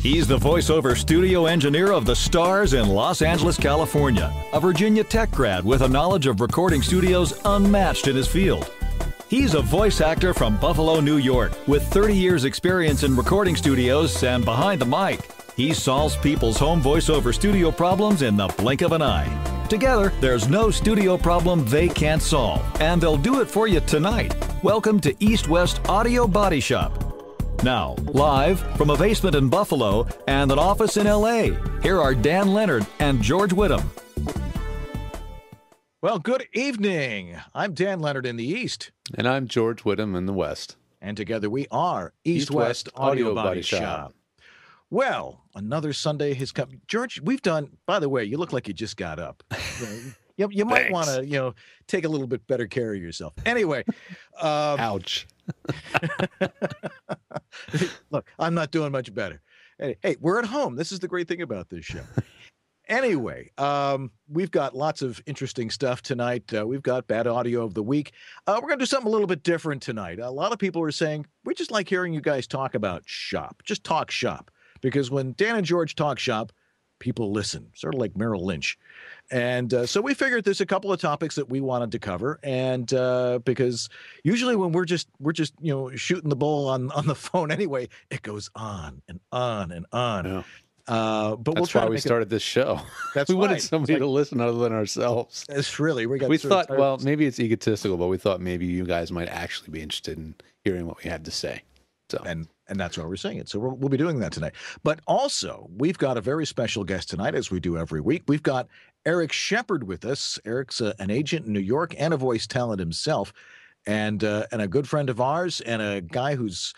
He's the voiceover studio engineer of the Stars in Los Angeles, California, a Virginia Tech grad with a knowledge of recording studios unmatched in his field. He's a voice actor from Buffalo, New York, with 30 years experience in recording studios and behind the mic. He solves people's home voiceover studio problems in the blink of an eye. Together, there's no studio problem they can't solve, and they'll do it for you tonight. Welcome to East West Audio Body Shop. Now, live from a basement in Buffalo and an office in L.A., here are Dan Leonard and George Whittam. Well, good evening. I'm Dan Leonard in the East. And I'm George Whittam in the West. And together we are East West Audio Body Shop. Well, another Sunday has come. George, we've done, by the way, you look like you just got up. You might want to, take a little bit better care of yourself. Anyway. Ouch. Look, I'm not doing much better. Hey, we're at home. This is the great thing about this show. Anyway, we've got lots of interesting stuff tonight. We've got bad audio of the week. We're going to do something a little bit different tonight. A lot of people are saying, we just like hearing you guys talk about shop. Just talk shop. Because when Dan and George talk shop, people listen, sort of like Merrill Lynch. And so we figured there's a couple of topics that we wanted to cover. And because usually when we're just shooting the bull on the phone anyway, it goes on and on and on. Yeah. But that's why we started this show. That's we wanted somebody to listen other than ourselves. It's really we thought, well, maybe it's egotistical, but we thought maybe you guys might actually be interested in hearing what we had to say. So and that's why we're saying it. So we'll be doing that tonight. But also, we've got a very special guest tonight, as we do every week. We've got Eric Shepard with us. Eric's an agent in New York and a voice talent himself, and a good friend of ours, and a guy who's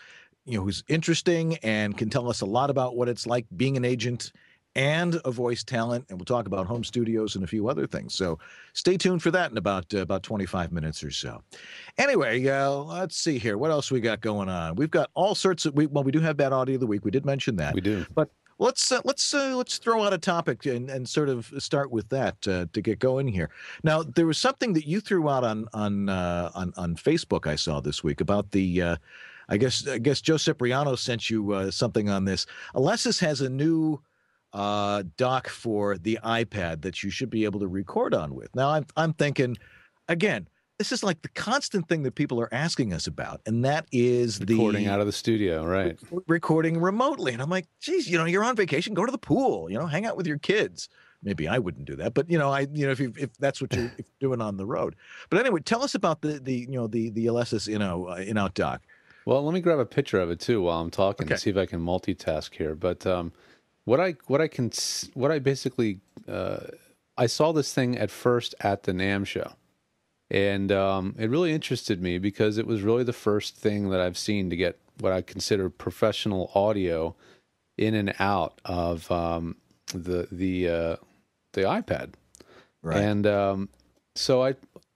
interesting and can tell us a lot about what it's like being an agent and a voice talent. And we'll talk about home studios and a few other things. So stay tuned for that in about 25 minutes or so. Anyway, let's see here. What else we got going on? We've got all sorts of, we do have bad audio of the week. We did mention that. We do. But let's throw out a topic and sort of start with that to get going here. Now, there was something that you threw out on Facebook I saw this week about the I guess Joe Cipriano sent you something on this. Alesis has a new dock for the iPad that you should be able to record on with. Now, I'm thinking, again, this is like the constant thing that people are asking us about, and that is recording out of the studio, right? Recording remotely. And I'm like, geez, you're on vacation, go to the pool, hang out with your kids. Maybe I wouldn't do that, but if that's what you're doing on the road. But anyway, tell us about the Alesis in-out dock. Well, let me grab a picture of it too while I'm talking and see if I can multitask here. But I saw this thing at first at the NAMM show, and it really interested me because it was really the first thing that I've seen to get what I consider professional audio in and out of the iPad, right? And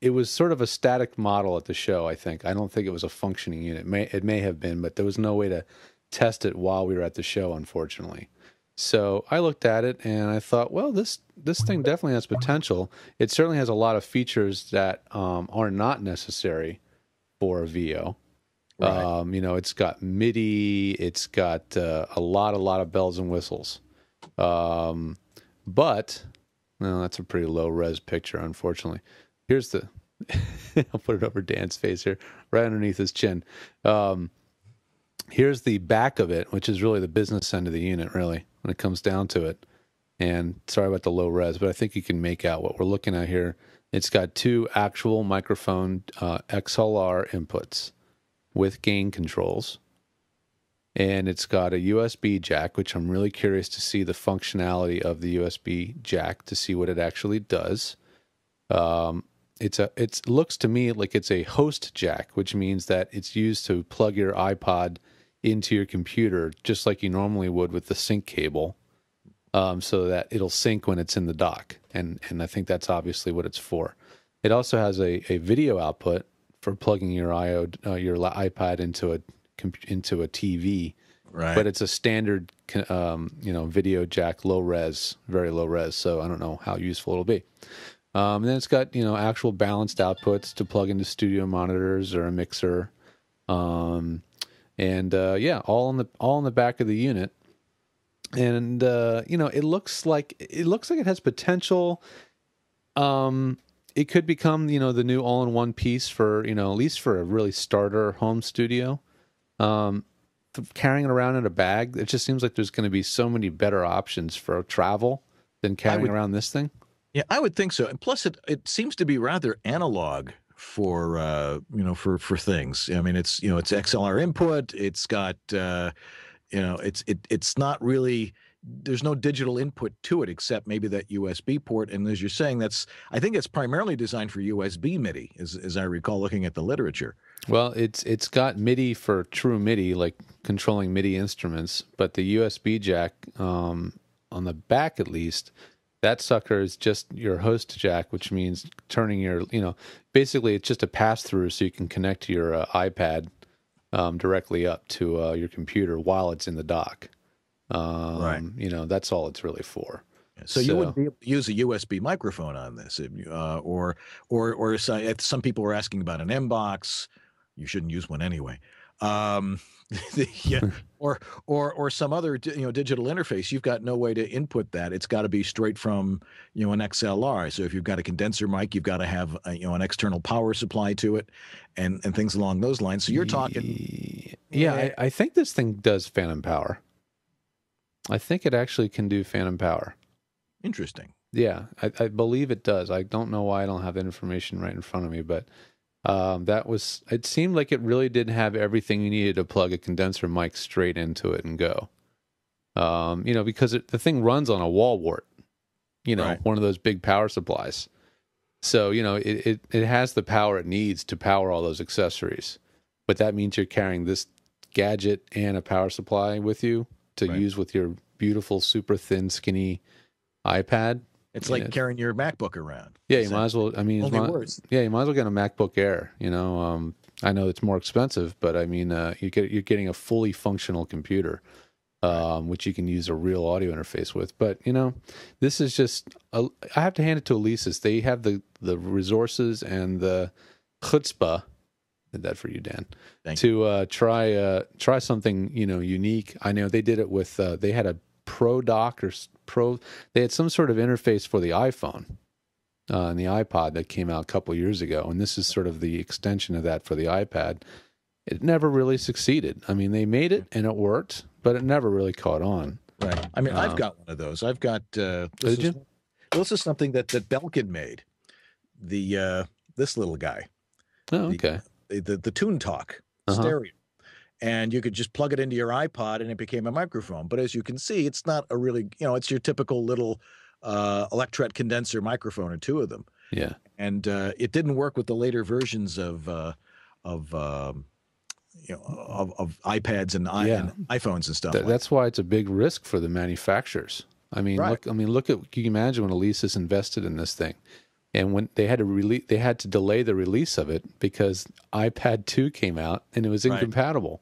it was sort of a static model at the show, I think. I don't think it was a functioning unit. It may have been, but there was no way to test it while we were at the show, unfortunately. So I looked at it and I thought, well, this thing definitely has potential. It certainly has a lot of features that are not necessary for a VO. Right. It's got MIDI. It's got a lot of bells and whistles. But that's a pretty low res picture, unfortunately. Here's I'll put it over Dan's face here, right underneath his chin. Here's the back of it, which is really the business end of the unit, really, when it comes down to it. And sorry about the low res, but I think you can make out what we're looking at here. It's got two actual microphone XLR inputs with gain controls. And it's got a USB jack, which I'm really curious to see the functionality of the USB jack to see what it actually does. It looks to me like it's a host jack, which means that it's used to plug your iPod into your computer, just like you normally would with the sync cable, so that it'll sync when it's in the dock. And I think that's obviously what it's for. It also has a video output for plugging your iPad into a TV, right? But it's a standard, video jack, low res, very low res. So I don't know how useful it'll be. And then it's got, actual balanced outputs to plug into studio monitors or a mixer. All in the back of the unit. And it looks like it has potential. It could become, the new all-in-one piece for, at least for a really starter home studio. Carrying it around in a bag, it just seems like there's going to be so many better options for travel than carrying around this thing. Yeah, I would think so. And plus, it seems to be rather analog for for things. I mean, it's XLR input. It's got it's not really. There's no digital input to it except maybe that USB port. And as you're saying, I think it's primarily designed for USB MIDI, as I recall looking at the literature. Well, it's got MIDI for true MIDI, like controlling MIDI instruments, but the USB jack on the back, at least, that sucker is just your host jack, which means turning your, basically it's just a pass through so you can connect to your iPad directly up to your computer while it's in the dock. Right. That's all it's really for. So you wouldn't be able to use a USB microphone on this, or some people were asking about an M-Box. You shouldn't use one anyway. Or some other digital interface. You've got no way to input that. It's got to be straight from an XLR. So if you've got a condenser mic, you've got to have an external power supply to it, and things along those lines. So you're talking. Yeah, I think this thing does phantom power. I think it actually can do phantom power. Interesting. Yeah, I believe it does. I don't know why I don't have that information right in front of me, but it seemed like it really did have everything you needed to plug a condenser mic straight into it and go. Because the thing runs on a wall wart, right. One of those big power supplies. So, it has the power it needs to power all those accessories. But that means you're carrying this gadget and a power supply with you to use with your beautiful, super thin, skinny iPad. It's like carrying your MacBook around. Yeah, you might as well. I mean, only worse. Yeah, you might as well get a MacBook Air. I know it's more expensive, but I mean, you're getting a fully functional computer, which you can use a real audio interface with. But this is just. I have to hand it to Alesis. They have the resources and the chutzpah. Did that for you, Dan? To try something unique. I know they did it with they had a Pro Dock they had some sort of interface for the iPhone and the iPod that came out a couple years ago, and this is sort of the extension of that for the iPad. It never really succeeded. I mean, they made it and it worked, but it never really caught on. Right. I mean, I've got one of those. I've got this is something that Belkin made. This little guy. Oh, okay. The Tune Talk stereo, and you could just plug it into your iPod and it became a microphone. But as you can see, it's not a really, it's your typical little electret condenser microphone, or two of them. Yeah. And it didn't work with the later versions of iPads and iPhones and stuff. That's why it's a big risk for the manufacturers. I mean, right. Look at, can you imagine when Alesis invested in this thing? And when they had to delay the release of it because iPad 2 came out and it was incompatible.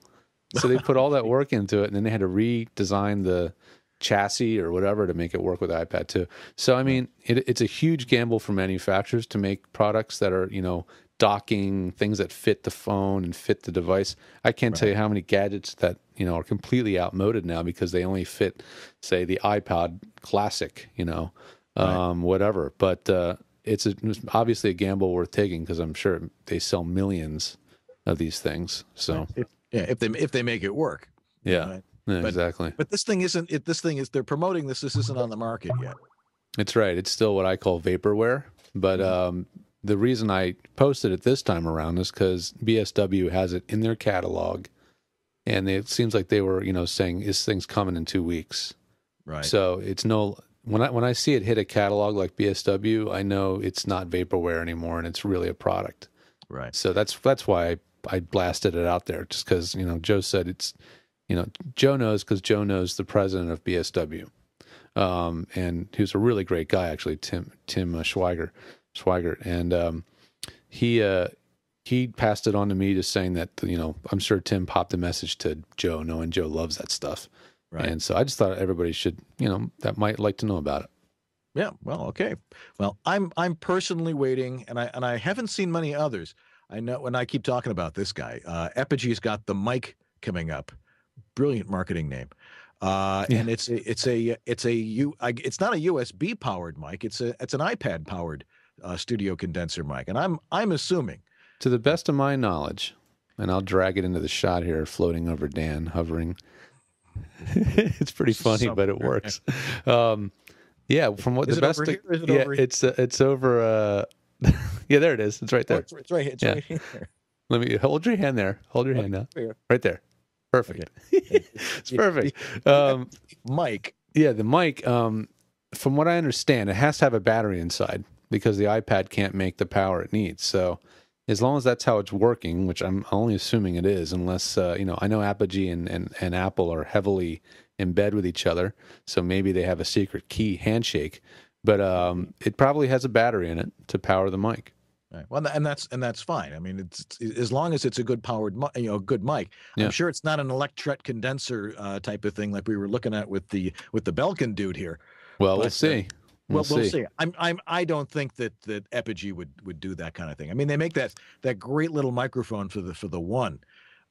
Right. So they put all that work into it, and then they had to redesign the chassis or whatever to make it work with iPad 2. So I mean, it's a huge gamble for manufacturers to make products that are docking, things that fit the phone and fit the device. I can't tell you how many gadgets that are completely outmoded now because they only fit, say, the iPod Classic, whatever. But it's obviously a gamble worth taking because I'm sure they sell millions of these things. So if they make it work. Yeah, exactly. But this thing isn't. They're promoting this. This isn't on the market yet. It's right. It's still what I call vaporware. But the reason I posted it this time around is because BSW has it in their catalog, and it seems like they were saying this thing's coming in 2 weeks. Right. So it's no. When I see it hit a catalog like BSW, I know it's not vaporware anymore, and it's really a product. Right. So that's why I blasted it out there, just because Joe said it's Joe knows because Joe knows the president of BSW, and he was a really great guy actually, Tim Schweigert, and he passed it on to me, just saying that I'm sure Tim popped a message to Joe, knowing Joe loves that stuff. Right. And so I just thought everybody should, that might like to know about it. Yeah. Well, okay. Well, I'm personally waiting, and I haven't seen many others. I know when I keep talking about this guy, Epigee's got the mic coming up. Brilliant marketing name. And it's not a USB powered mic. It's an iPad powered studio condenser mic. And I'm assuming, to the best of my knowledge, and I'll drag it into the shot here, floating over Dan, hovering. It's pretty funny, but it works. Yeah, from what is the best. It's over. Yeah, there it is. It's right there. Oh, it's right. It's right here. Let me hold your hand there. Hold your hand now. Right there. Perfect. Okay. It's perfect. Mic. Yeah, the mic. From what I understand, it has to have a battery inside because the iPad can't make the power it needs. So, as long as that's how it's working, which I'm only assuming it is, unless I know Apogee and Apple are heavily in bed with each other, so maybe they have a secret key handshake. But it probably has a battery in it to power the mic. Right. Well, and that's fine. I mean, it's as long as it's a good powered, good mic. Yeah. I'm sure it's not an electret condenser type of thing like we were looking at with the Belkin dude here. Well, we'll see. We'll see. I don't think that Apogee would do that kind of thing. I mean, they make that great little microphone for the One,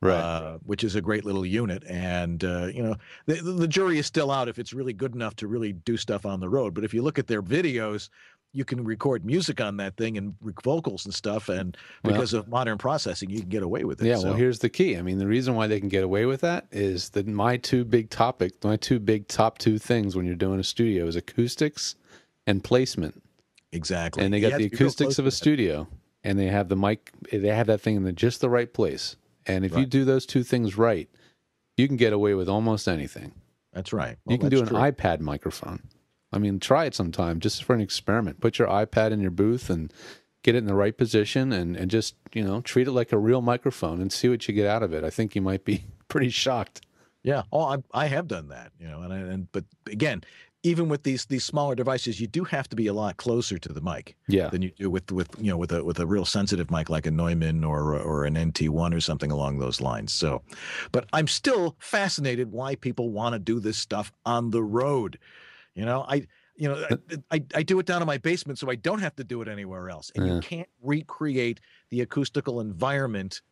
right? Which is a great little unit, and the jury is still out if it's really good enough to really do stuff on the road. But if you look at their videos, you can record music on that thing and vocals and stuff, and because of modern processing, you can get away with it. Yeah, well, here's the key. I mean, the reason why they can get away with that is that my two big top two things when you're doing a studio is acoustics and placement. Exactly. And they got the acoustics of a studio, and they have the mic. They have that thing in just the right place. And if you do those two things right, you can get away with almost anything. That's right. Well, you can do an iPad microphone. I mean, try it sometime just for an experiment. Put your iPad in your booth and get it in the right position and just, treat it like a real microphone and see what you get out of it. I think you might be pretty shocked. Yeah. Oh, I have done that, but again, even with these smaller devices, you do have to be a lot closer to the mic than you do with a real sensitive mic like a Neumann or an NT1 or something along those lines. So, but I'm still fascinated why people want to do this stuff on the road. I do it down in my basement, so I don't have to do it anywhere else. And you can't recreate the acoustical environment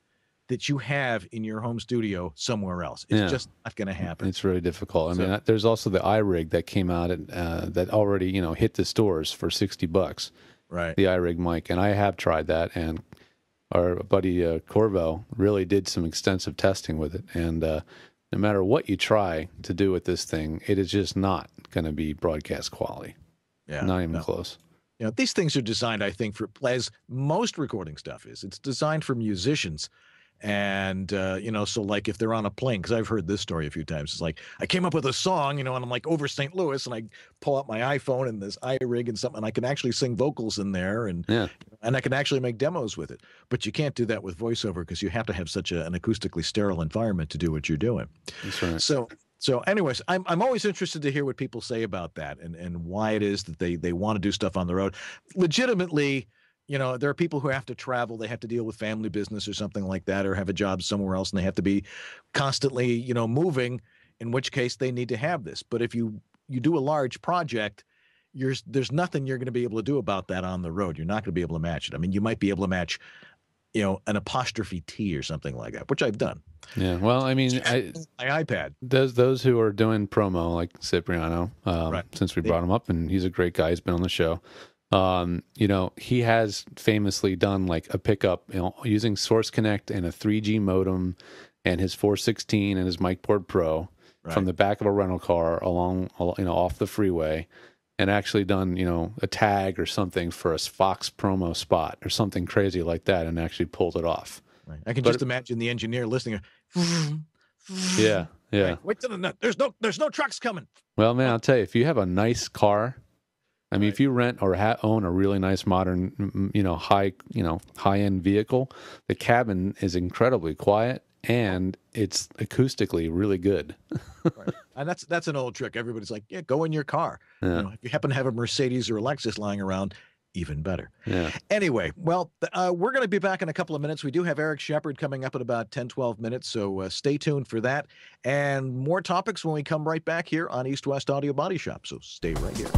that you have in your home studio somewhere else. It's just not going to happen. It's really difficult. I mean, there's also the iRig that came out that already, hit the stores for $60. Right. The iRig mic. And I have tried that. And our buddy Corvo really did some extensive testing with it. And no matter what you try to do with this thing, it is just not going to be broadcast quality. Yeah. Not even close. These things are designed, I think, as most recording stuff is. It's designed for musicians. And, so like if they're on a plane, because I've heard this story a few times, it's like I came up with a song, and I'm like over St. Louis, and I pull out my iPhone and this iRig and something, and I can actually sing vocals in there, and I can actually make demos with it. But you can't do that with VoiceOver because you have to have such an acoustically sterile environment to do what you're doing. That's right. So anyways, I'm always interested to hear what people say about that and why it is that they want to do stuff on the road. Legitimately, there are people who have to travel. They have to deal with family business or something like that, or have a job somewhere else, and they have to be constantly, moving, in which case they need to have this. But if you do a large project, there's nothing you're going to be able to do about that on the road. You're not going to be able to match it. I mean, you might be able to match, an apostrophe T or something like that, which I've done. Yeah, well, I mean, my iPad. Those who are doing promo, like Cipriano, since we brought him up, and he's a great guy. He's been on the show. He has famously done like a pickup, using Source Connect and a 3G modem and his 416 and his MicPort Pro from the back of a rental car along, off the freeway, and actually done, a tag or something for a Fox promo spot or something crazy like that, and actually pulled it off. Right. I can just imagine the engineer listening. Yeah. Right. Wait till there's no trucks coming. Well, man, I'll tell you, if you have a nice car, I mean, if you rent or own a really nice modern, high-end vehicle, the cabin is incredibly quiet and it's acoustically really good. Right. And that's an old trick. Everybody's like, go in your car. Yeah. If you happen to have a Mercedes or a Lexus lying around, even better. Yeah. Anyway, well, we're going to be back in a couple of minutes. We do have Eric Shepard coming up in about 10, 12 minutes, so stay tuned for that. And more topics when we come right back here on East West Audio Body Shop, so stay right here.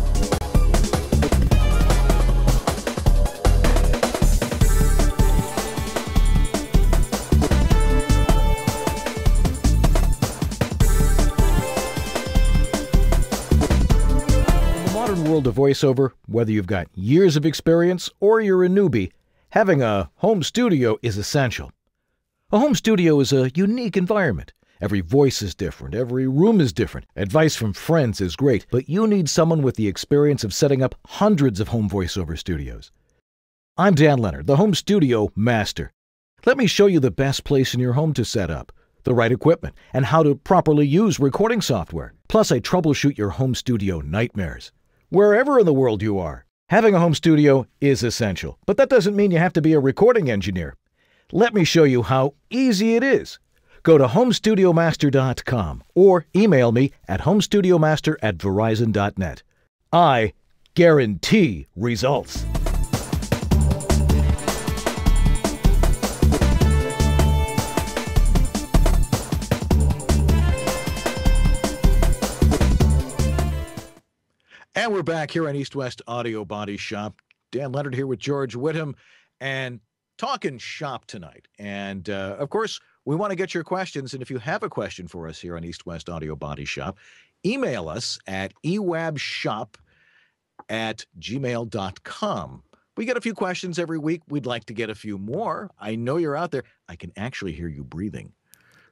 the world of voiceover, whether you've got years of experience or you're a newbie, having a home studio is essential. A home studio is a unique environment. Every voice is different, every room is different. Advice from friends is great, but you need someone with the experience of setting up hundreds of home voiceover studios. I'm Dan Leonard, the home studio master. Let me show you the best place in your home to set up, the right equipment, and how to properly use recording software. Plus, I troubleshoot your home studio nightmares. Wherever in the world you are, having a home studio is essential, but that doesn't mean you have to be a recording engineer. Let me show you how easy it is. Go to homestudiomaster.com or email me at homestudiomaster@verizon.net. I guarantee results. And we're back here on East West Audio Body Shop. Dan Leonard here with George Whittam and talking shop tonight. And of course, we want to get your questions. And if you have a question for us here on East West Audio Body Shop, email us at ewabshop@gmail.com. We get a few questions every week. We'd like to get a few more. I know you're out there. I can actually hear you breathing.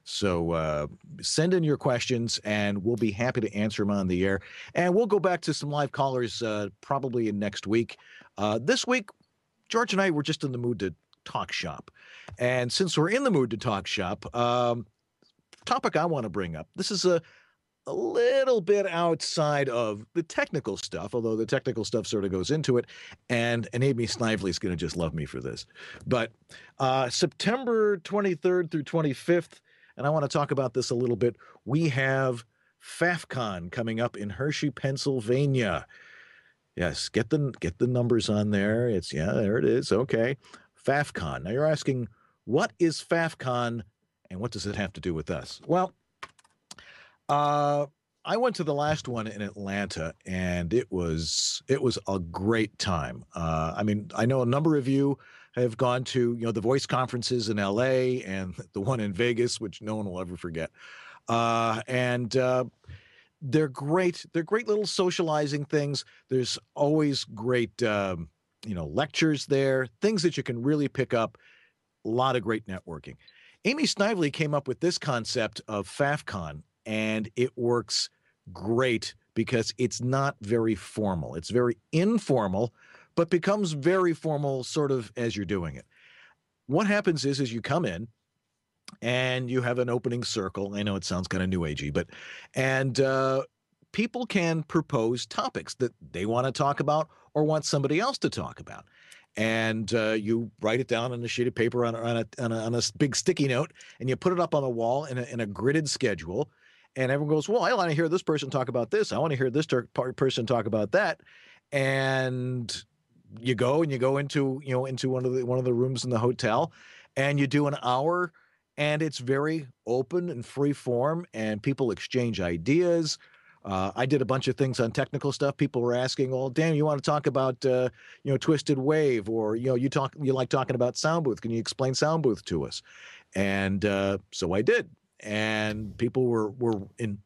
So send in your questions, and we'll be happy to answer them on the air. And we'll go back to some live callers probably in next week. This week, George and I were just in the mood to talk shop. And since we're in the mood to talk shop, topic I want to bring up, this is a little bit outside of the technical stuff, although the technical stuff sort of goes into it. And Amy Snively is going to just love me for this. But September 23rd through 25th, and I want to talk about this a little bit, we have Faffcon coming up in Hershey, Pennsylvania. Yes, get the numbers on there. There it is. Okay. Faffcon. Now you're asking, what is Faffcon and what does it have to do with us? Well, I went to the last one in Atlanta and it was a great time. I mean, I know a number of you have gone to, the voice conferences in LA and the one in Vegas, which no one will ever forget. They're great. They're great little socializing things. There's always great, lectures there, things that you can really pick up. A lot of great networking. Amy Snively came up with this concept of Faffcon, and it works great because it's not very formal. It's very informal, but becomes very formal sort of as you're doing it. What happens is you come in, and you have an opening circle. I know it sounds kind of new agey, and people can propose topics that they want to talk about or want somebody else to talk about. And you write it down on a sheet of paper on a big sticky note, and you put it up on a wall in a gridded schedule. And everyone goes, well, I want to hear this person talk about this. I want to hear this person talk about that. And you go into one of the rooms in the hotel, and you do an hour. And it's very open and free form, and people exchange ideas. I did a bunch of things on technical stuff. People were asking, "Well, Dan, you want to talk about Twisted Wave, or you like talking about sound booth? Can you explain sound booth to us?" And so I did. And people were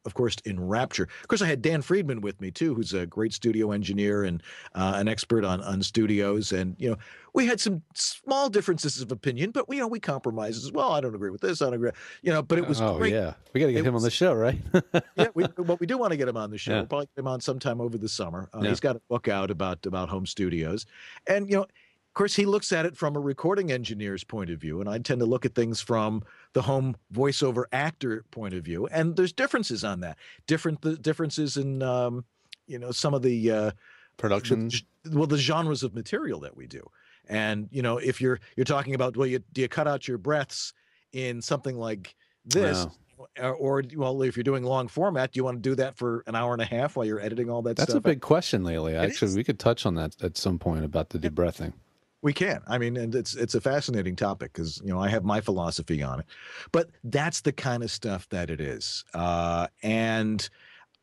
of course in rapture. Of course, I had Dan Friedman with me too, who's a great studio engineer and an expert on studios. And we had some small differences of opinion, but we compromised as well. I don't agree with this. I don't agree. But it was great. Yeah, we got to get him on the show, right? Yeah, we do want to get him on the show. Yeah. We'll probably get him on sometime over the summer. Yeah. He's got a book out about home studios, and of course, he looks at it from a recording engineer's point of view, and I tend to look at things from the home voiceover actor point of view. And there's differences on that. Differences in some of the production. The genres of material that we do. And if you're talking about, do you cut out your breaths in something like this? No. Or if you're doing long format, do you want to do that for an hour and a half while you're editing all that stuff? That's a big question lately. Actually, we could touch on that at some point about the debriefing. We can. I mean, and it's a fascinating topic because, I have my philosophy on it. But that's the kind of stuff that it is. And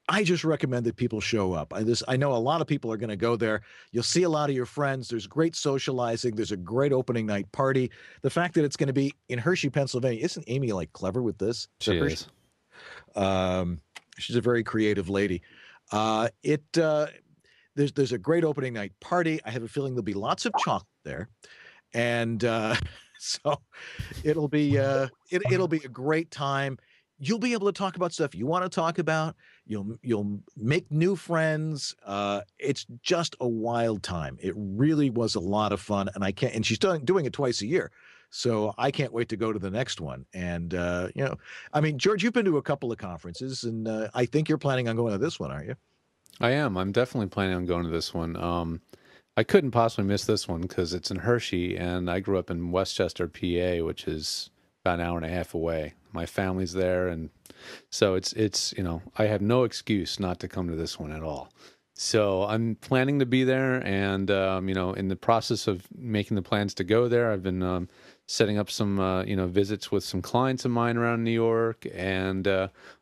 I just recommend that people show up. I know a lot of people are going to go there. You'll see a lot of your friends. There's great socializing. There's a great opening night party. The fact that it's going to be in Hershey, Pennsylvania, isn't Amy clever with this? She is. She's a very creative lady. there's a great opening night party. I have a feeling there'll be lots of chocolate there, and so it'll be it'll be a great time. You'll be able to talk about stuff you want to talk about. You'll make new friends. It's just a wild time. It really was a lot of fun, and I can't. And she's doing it twice a year, so I can't wait to go to the next one. And I mean, George, you've been to a couple of conferences, and I think you're planning on going to this one, aren't you? I am. I'm definitely planning on going to this one. I couldn't possibly miss this one because it's in Hershey, and I grew up in Westchester, PA, which is about an hour and a half away. My family's there, and so it's I have no excuse not to come to this one at all. So I'm planning to be there, and in the process of making the plans to go there, I've been setting up some visits with some clients of mine around New York, and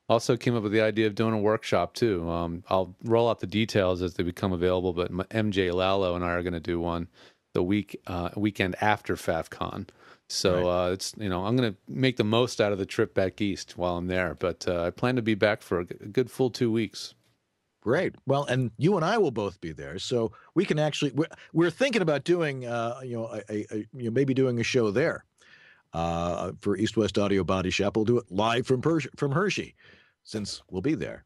also came up with the idea of doing a workshop too. I'll roll out the details as they become available, but MJ Lalo and I are going to do one the weekend after Faffcon. So right. I'm going to make the most out of the trip back east while I'm there. But I plan to be back for a good full 2 weeks. Great. Well, and you and I will both be there, so we can actually. We're thinking about doing, maybe doing a show there for East West Audio Body Shop. We'll do it live from Hershey, since we'll be there.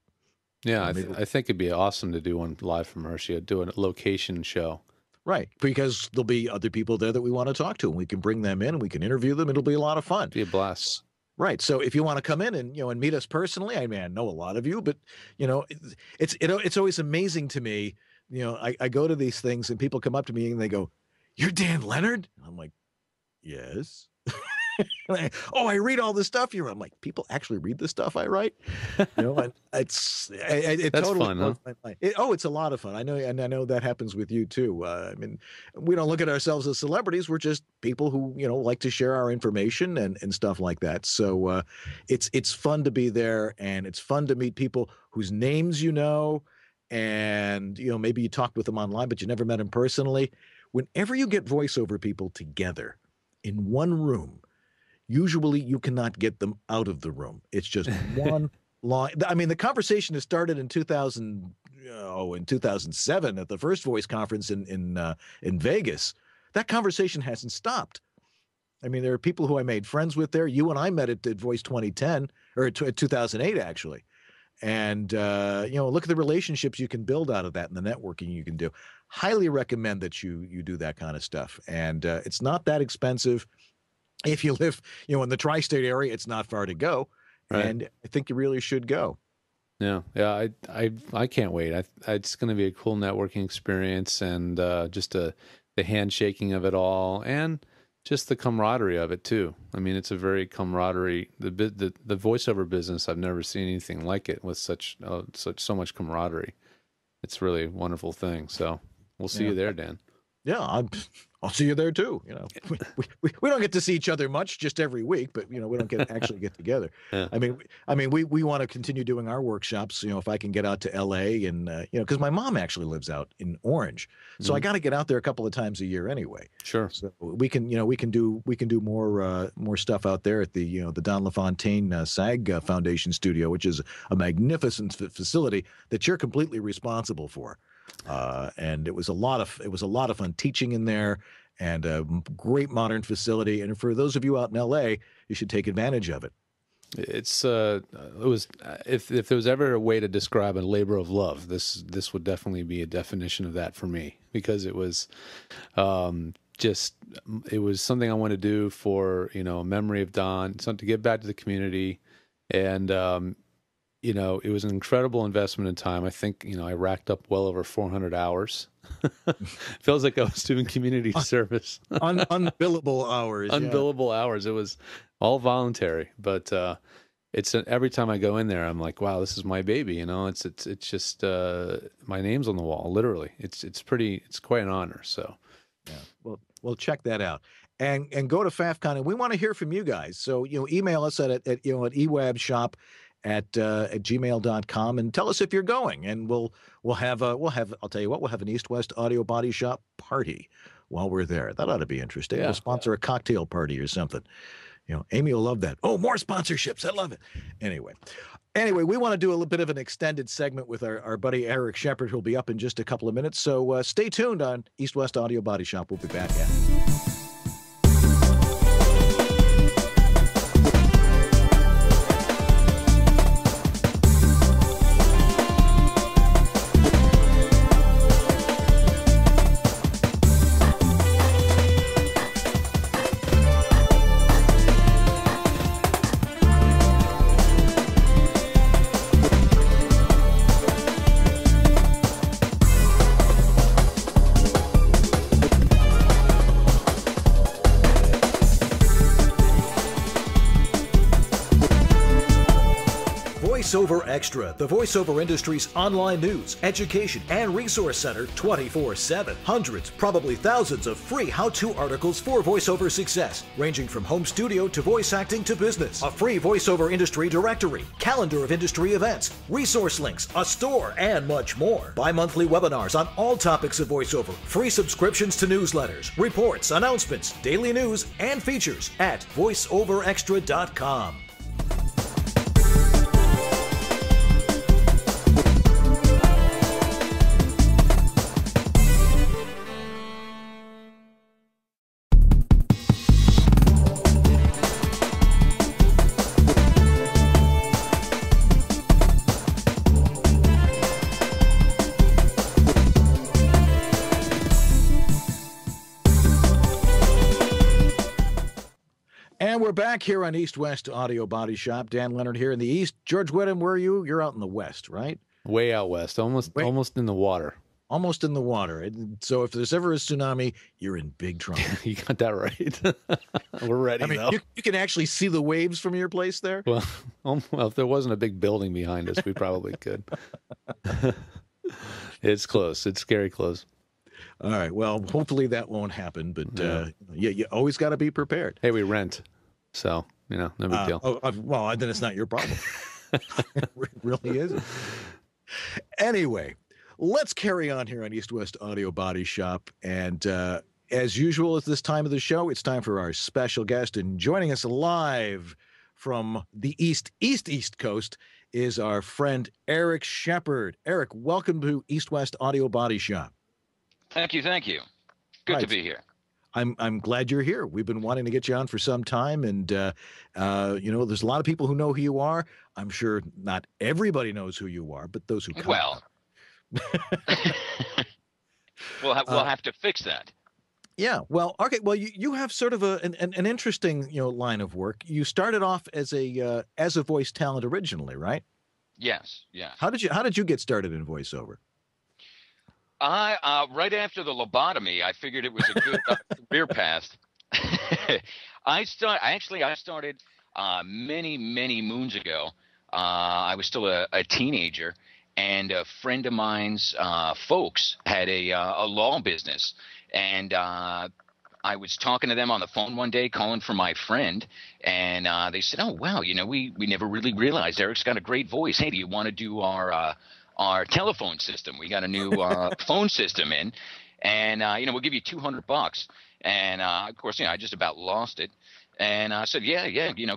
Yeah, I think it'd be awesome to do one live from Hershey. Do a location show. Right, because there'll be other people there that we want to talk to, and we can bring them in, and we can interview them. It'll be a lot of fun. Be a blast. Right. So if you want to come in and and meet us personally, I mean, I know a lot of you, but it's always amazing to me. I go to these things and people come up to me and they go, "You're Dan Leonard?" I'm like, "Yes." I read all this stuff I'm like, people actually read the stuff I write, and that's totally fun, huh? It's a lot of fun. I know, and I know that happens with you too. I mean, we don't look at ourselves as celebrities. We're just people who like to share our information and stuff like that. So it's fun to be there, and it's fun to meet people whose names and maybe you talked with them online, but you never met them personally. Whenever you get voiceover people together in one room, usually you cannot get them out of the room. It's just one line. I mean, the conversation has started in 2007 at the first voice conference in Vegas. That conversation hasn't stopped. I mean, there are people who I made friends with there. You and I met at Voice 2010 or 2008 actually. And look at the relationships you can build out of that and the networking you can do. Highly recommend that you do that kind of stuff. And it's not that expensive. If you live, in the tri-state area, it's not far to go, right. And I think you really should go. Yeah. I can't wait. It's going to be a cool networking experience, and just the handshaking of it all, and just the camaraderie of it too. I mean, it's a very camaraderie. The voiceover business, I've never seen anything like it with so much camaraderie. It's really a wonderful thing. So we'll see you there, Dan. Yeah, I'll see you there too. We don't get to see each other much, just every week, but we don't actually get together. Yeah. I mean, we want to continue doing our workshops. If I can get out to L.A. and because my mom actually lives out in Orange, so I got to get out there a couple of times a year anyway. Sure. So we can do more stuff out there at the the Don LaFontaine SAG Foundation studio, which is a magnificent facility that you're completely responsible for. And it was a lot of fun teaching in there, and a great modern facility. And for those of you out in LA, you should take advantage of it. It's it was if there was ever a way to describe a labor of love, this would definitely be a definition of that for me, because it was it was something I wanted to do for a memory of Don, something to give back to the community, and it was an incredible investment in time. I think, I racked up well over 400 hours. Feels like I was doing community service. Unbillable hours. Unbillable hours. It was all voluntary, but every time I go in there, I'm like, wow, this is my baby. It's just my name's on the wall, literally. It's quite an honor. So, yeah. Well, check that out. And go to Faffcon, and we want to hear from you guys. So, email us at EWABS at gmail.com and tell us if you're going, and we'll have I'll tell you what, we'll have an East West Audio Body Shop party while we're there. That ought to be interesting. We'll sponsor a cocktail party or something. Amy will love that. Oh, more sponsorships. I love it. Anyway, Anyway, we want to do a little bit of an extended segment with our buddy Eric Shepard, who'll be up in just a couple of minutes. So stay tuned on East West Audio Body Shop. We'll be back at it. VoiceOver Extra, the voiceover industry's online news, education, and resource center 24/7. Hundreds, probably thousands of free how-to articles for voiceover success, ranging from home studio to voice acting to business. A free voiceover industry directory, calendar of industry events, resource links, a store, and much more. Bi-monthly webinars on all topics of voiceover, free subscriptions to newsletters, reports, announcements, daily news, and features at voiceoverextra.com. And we're back here on East West Audio Body Shop. Dan Leonard here in the East. George Whittam, where are you? You're out in the West, right? Way out west, almost in the water. Almost in the water. And so if there's ever a tsunami, you're in big trouble. You got that right. We're ready, though. You can actually see the waves from your place there? Well, if there wasn't a big building behind us, we probably could. It's close. It's scary close. All right. Well, hopefully that won't happen. But you always got to be prepared. Hey, we rent. So, no big deal. Well, then it's not your problem. It really isn't. Anyway, let's carry on here on East West Audio Body Shop. And as usual at this time of the show, it's time for our special guest. And joining us live from the East Coast is our friend Eric Shepard. Eric, welcome to East West Audio Body Shop. Thank you. Good to be here. I'm glad you're here. We've been wanting to get you on for some time, and there's a lot of people who know who you are. I'm sure not everybody knows who you are, but those who come. Well, we'll have to fix that. Yeah. Well, okay. Well, you have sort of an interesting line of work. You started off as a voice talent originally, right? Yes. Yeah. How did you get started in voiceover? Right after the lobotomy, I figured it was a good career path. I started many moons ago. I was still a teenager, and a friend of mine's folks had a law business, and I was talking to them on the phone one day, calling for my friend, and they said, "Oh wow, we never really realized Eric's got a great voice. Hey, do you want to do our telephone system? We got a new phone system in, and we'll give you $200." And of course, I just about lost it. And I said, yeah,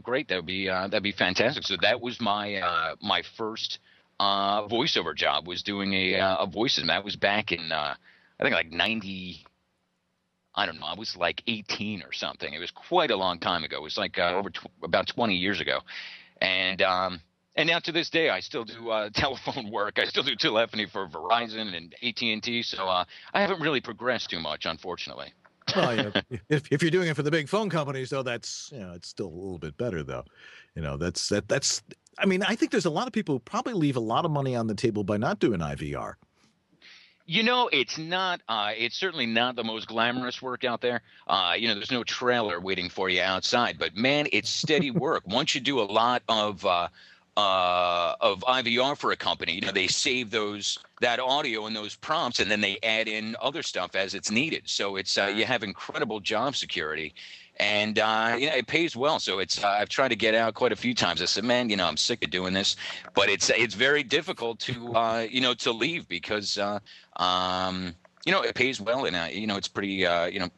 great, that'd be fantastic. So that was my my first voiceover job, was doing a voice system. That was back in I think like 90. I don't know. I was like 18 or something. It was quite a long time ago. It was like about 20 years ago, and now to this day, I still do telephone work. I still do telephony for Verizon and AT&T. So I haven't really progressed too much, unfortunately. Well, if you're doing it for the big phone companies, though, that's it's still a little bit better, though. That's. I mean, I think there's a lot of people who probably leave a lot of money on the table by not doing IVR. It's not. It's certainly not the most glamorous work out there. There's no trailer waiting for you outside. But man, it's steady work. Once you do a lot of IVR for a company, they save that audio and those prompts, and then they add in other stuff as it's needed. So it's you have incredible job security, and it pays well. So it's I've tried to get out quite a few times. I said, man, I'm sick of doing this, but it's very difficult to to leave because it pays well, and it's pretty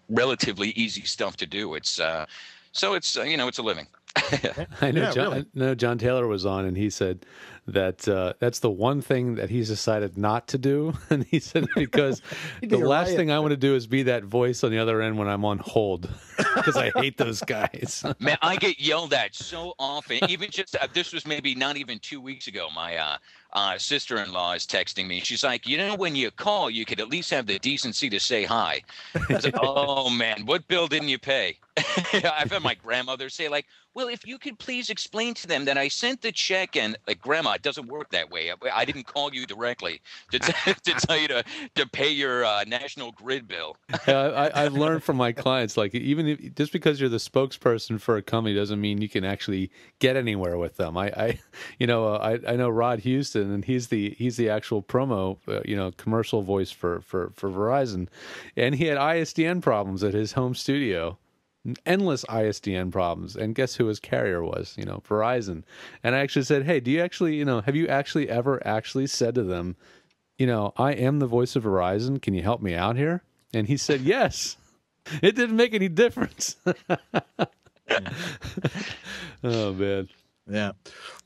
relatively easy stuff to do. It's so it's it's a living. I know. Yeah, John, really. no, John Taylor was on, and he said that that's the one thing that he's decided not to do. And he said, because the last thing I want to do is be that voice on the other end when I'm on hold, because I hate those guys. Man, I get yelled at so often. Even just this was maybe not even 2 weeks ago. My sister-in-law is texting me. She's like, when you call, you could at least have the decency to say hi. I was like, oh man, what bill didn't you pay? I've had my grandmother say, like, well, if you could please explain to them that I sent the check, and like, Grandma, it doesn't work that way. I didn't call you directly to tell you to pay your National Grid bill. I've learned from my clients, like, even if, just because you're the spokesperson for a company doesn't mean you can actually get anywhere with them. I know Rod Houston, and he's the actual promo, commercial voice for Verizon, and he had ISDN problems at his home studio. Endless ISDN problems, and guess who his carrier was? Verizon. And I actually said, hey, do you actually, have you actually ever said to them, I am the voice of Verizon, can you help me out here? And he said yes. It didn't make any difference. Oh man. Yeah,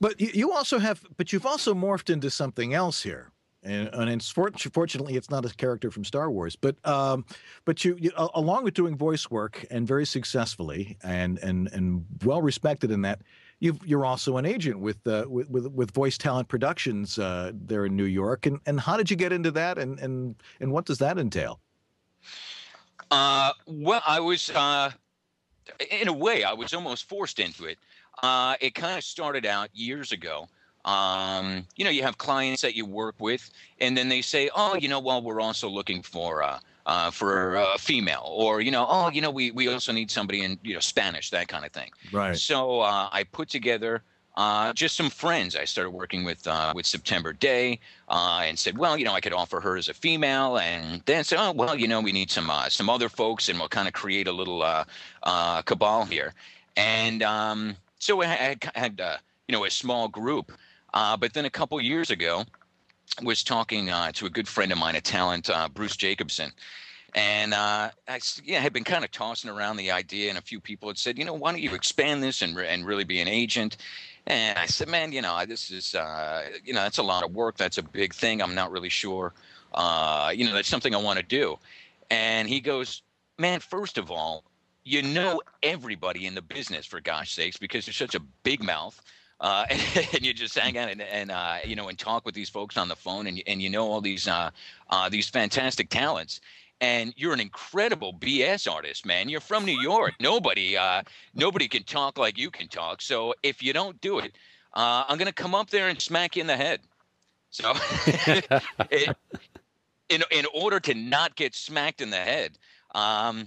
but you've also morphed into something else here. And it's fortunately, it's not a character from Star Wars, but you along with doing voice work and very successfully and well respected in that, you're also an agent with Voice Talent Productions there in New York. And how did you get into that? And what does that entail? Well, I was in a way I was almost forced into it. It kind of started out years ago. You have clients that you work with, and then they say, oh, well, we're also looking for a female, or, we also need somebody in, Spanish, that kind of thing. Right. So I put together just some friends I started working with September Day, and said, well, I could offer her as a female, and then said, oh, well, we need some other folks, and we'll kind of create a little cabal here. And so I had a small group. But then a couple years ago, was talking to a good friend of mine, a talent, Bruce Jacobson. And I had been kind of tossing around the idea, and a few people had said, why don't you expand this and really be an agent? And I said, man, this is, that's a lot of work. That's a big thing. I'm not really sure, that's something I want to do. And he goes, man, first of all, everybody in the business, for gosh sakes, because you're such a big mouth. And you just hang out and talk with these folks on the phone, and all these fantastic talents, and you're an incredible BS artist, man. You're from New York. Nobody can talk like you can talk. So if you don't do it, I'm gonna come up there and smack you in the head. So in order to not get smacked in the head, I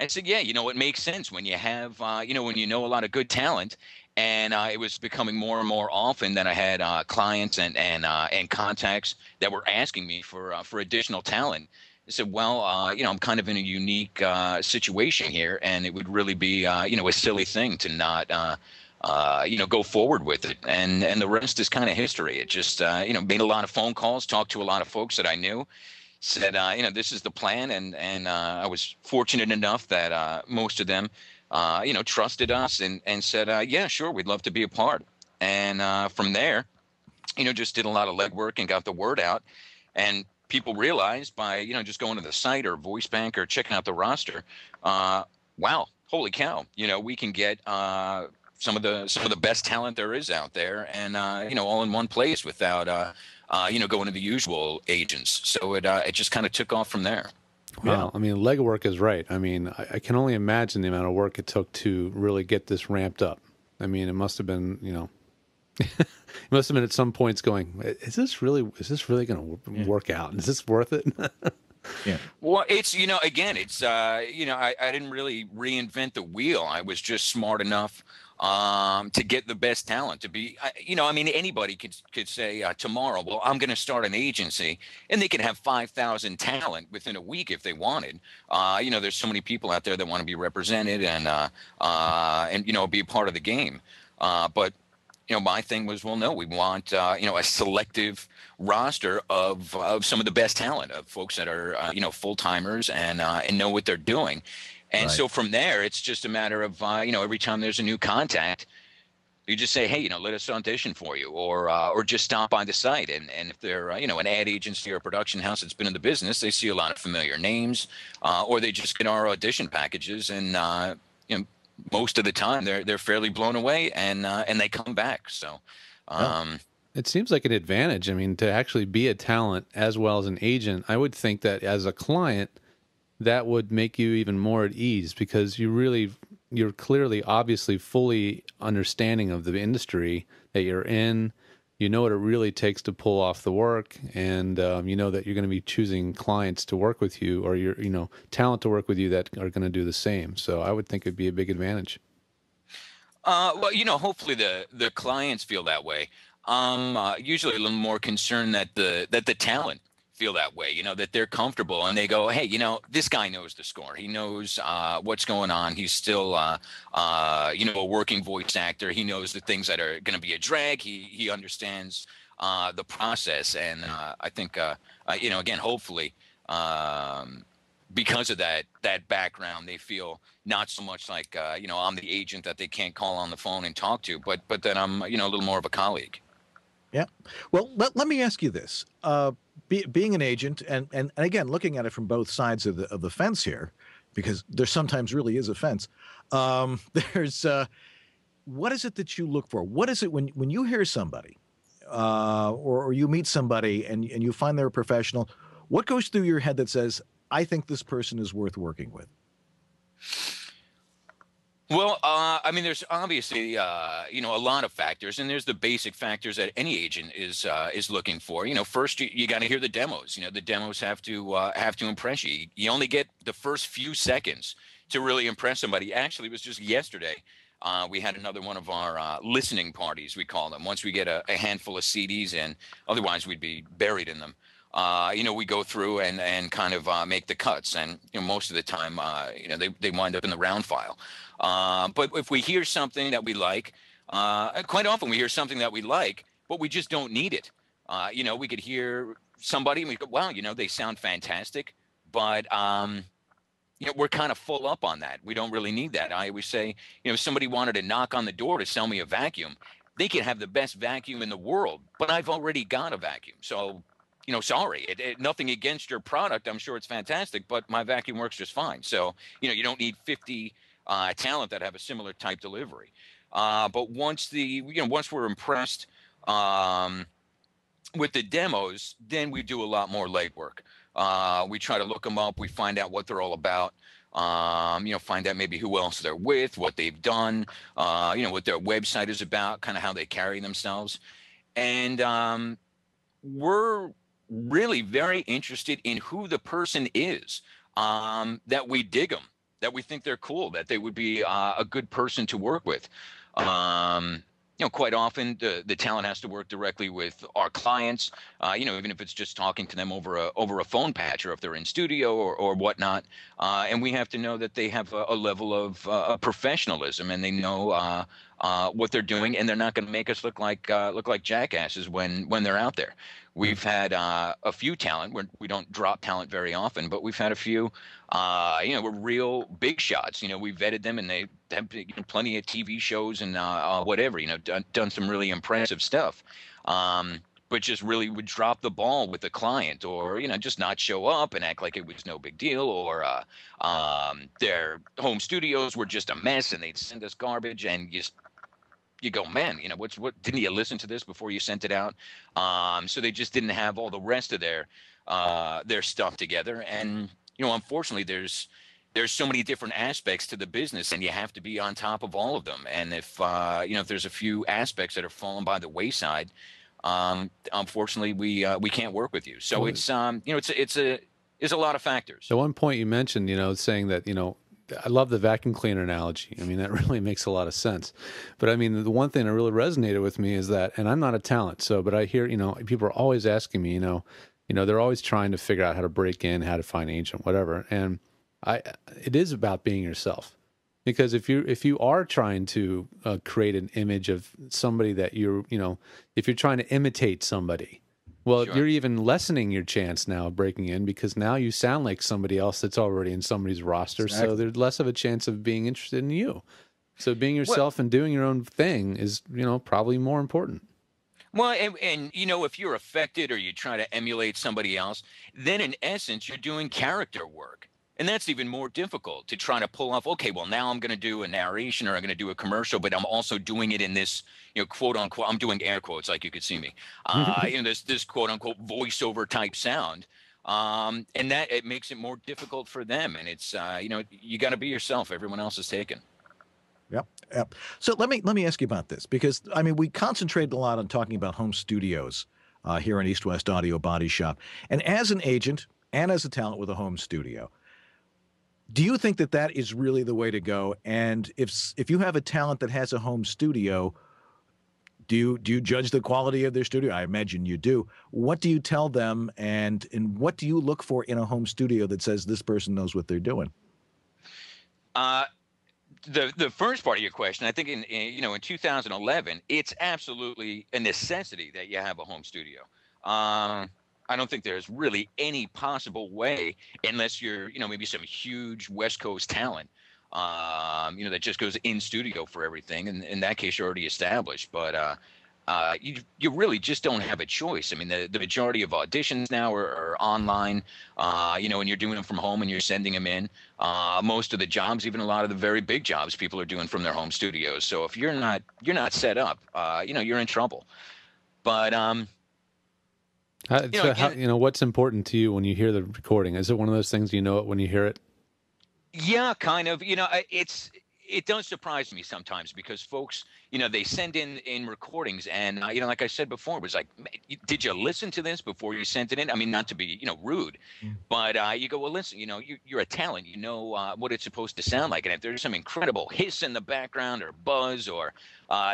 said, yeah, it makes sense when you have when a lot of good talent. And it was becoming more and more often that I had clients and contacts that were asking me for additional talent. I said, well, I'm kind of in a unique situation here, and it would really be, a silly thing to not, go forward with it. And the rest is kind of history. It just, made a lot of phone calls, talked to a lot of folks that I knew, said, this is the plan. And I was fortunate enough that most of them, trusted us and said, yeah, sure, we'd love to be a part. And from there, just did a lot of legwork and got the word out. And people realized by, just going to the site or Voice Bank or checking out the roster, wow, holy cow, we can get some of the best talent there is out there, and all in one place without going to the usual agents. So it just kind of took off from there. Wow. I mean, legwork is right. I mean, I can only imagine the amount of work it took to really get this ramped up. I mean, it must have been, it must have been at some points going, is this really going to work out? Is this worth it? Yeah. Well, it's, again, it's, I didn't really reinvent the wheel. I was just smart enough to get the best talent, to be, anybody could say tomorrow, well, I'm going to start an agency, and they could have 5,000 talent within a week if they wanted. There's so many people out there that want to be represented and be a part of the game. But my thing was, well, no, we want, a selective roster of some of the best talent, of folks that are, full-timers and know what they're doing. And so from there, it's just a matter of, every time there's a new contact, You just say, hey, let us audition for you, or just stop by the site. And if they're, an ad agency or a production house that's been in the business, they see a lot of familiar names, or they just get our audition packages, and most of the time they're fairly blown away, and they come back. So. It seems like an advantage. I mean, to actually be a talent as well as an agent, I would think that as a client, that would make you even more at ease, because you're clearly, obviously, fully understanding of the industry that you're in. You know what it really takes to pull off the work, and you know that you're going to be choosing clients to work with you, or talent to work with you that are going to do the same. So I would think it'd be a big advantage. Well, hopefully the clients feel that way. Usually a little more concerned that the talent feel that way, that they're comfortable, and they go, hey, this guy knows the score. He knows what's going on. He's still, a working voice actor. He knows the things that are going to be a drag. He understands the process. And I think, again, hopefully, because of that background, they feel not so much like, I'm the agent that they can't call on the phone and talk to, but that I'm, a little more of a colleague. Yeah. Well, let me ask you this. Being an agent, and again, looking at it from both sides of the fence here, because there sometimes really is a fence. There's what is it that you look for? What is it when you hear somebody, or you meet somebody and you find they're a professional? What goes through your head that says, I think this person is worth working with? Well, there's obviously, a lot of factors, and there's the basic factors that any agent is looking for. First you got to hear the demos. The demos have to impress you. You only get the first few seconds to really impress somebody. Actually, it was just yesterday. We had another one of our listening parties, we call them. Once we get a handful of CDs in, otherwise we'd be buried in them. We go through and kind of make the cuts, and most of the time, they wind up in the round file. But if we hear something that we like, quite often we hear something that we like, but we just don't need it. We could hear somebody and we go, wow, they sound fantastic, but we're kind of full up on that. We don't really need that. I always say, if somebody wanted to knock on the door to sell me a vacuum, they could have the best vacuum in the world, but I've already got a vacuum. So, sorry, nothing against your product. I'm sure it's fantastic, but my vacuum works just fine. So, you don't need 50 talent that have a similar type delivery. But once we're impressed with the demos, then we do a lot more legwork. We try to look them up. We find out what they're all about. Find out maybe who else they're with, what they've done, what their website is about, kind of how they carry themselves. And we're really very interested in who the person is, that we dig them, that we think they're cool, that they would be a good person to work with. Quite often the talent has to work directly with our clients, even if it's just talking to them over a phone patch, or if they're in studio or whatnot. And we have to know that they have a level of professionalism, and they know what they're doing, and they're not going to make us look like jackasses when they're out there. We've had a few talent. We don't drop talent very often, but we've had a few. We're real big shots. We vetted them, and they have plenty of TV shows and whatever. Done some really impressive stuff. But just really would drop the ball with the client, or just not show up and act like it was no big deal, or their home studios were just a mess and they'd send us garbage, and you go, man, what didn't you listen to this before you sent it out? So they just didn't have all the rest of their stuff together. And unfortunately, there's so many different aspects to the business, and you have to be on top of all of them. And if there's a few aspects that are fallen by the wayside, unfortunately we can't work with you. So it's a lot of factors. At one point you mentioned, saying that, I love the vacuum cleaner analogy. I mean, that really makes a lot of sense. But I mean, the one thing that really resonated with me is that, and I'm not a talent, but I hear, people are always asking me, they're always trying to figure out how to break in, how to find an agent, whatever. And it is about being yourself. Because if you are trying to create an image of somebody that if you're trying to imitate somebody, well, sure, you're even lessening your chance now of breaking in, because now you sound like somebody else that's already in somebody's roster. Exactly. So there's less of a chance of being interested in you. So being yourself and doing your own thing is, probably more important. Well, and if you're affected or you try to emulate somebody else, then in essence, you're doing character work. And that's even more difficult to try to pull off. Okay, well, now I'm going to do a narration or I'm going to do a commercial, but I'm also doing it in this, quote unquote, I'm doing air quotes like you could see me, this quote unquote voiceover type sound. And that it makes it more difficult for them. And it's, you got to be yourself. Everyone else is taken. Yep. Yep. So let me ask you about this, because I mean, we concentrate a lot on talking about home studios here in East West Audio Body Shop. And as an agent and as a talent with a home studio, do you think that that is really the way to go? And if you have a talent that has a home studio, do you judge the quality of their studio? I imagine you do. What do you tell them, and what do you look for in a home studio that says this person knows what they're doing? The first part of your question, I think in 2011, it's absolutely a necessity that you have a home studio. I don't think there's really any possible way, unless you're maybe some huge West Coast talent, that just goes in studio for everything. And in that case, you're already established. But you really just don't have a choice. I mean, the majority of auditions now are online, and you're doing them from home and you're sending them in. Most of the jobs, even a lot of the very big jobs, people are doing from their home studios. So if you're not set up, you're in trouble. But what's important to you when you hear the recording? Is it one of those things you know it when you hear it? Yeah, kind of. It does surprise me sometimes, because folks, they send in recordings, and like I said before, it was like, did you listen to this before you sent it in? I mean, not to be rude, but you go, well, listen, you're a talent, what it's supposed to sound like, and if there's some incredible hiss in the background or buzz, or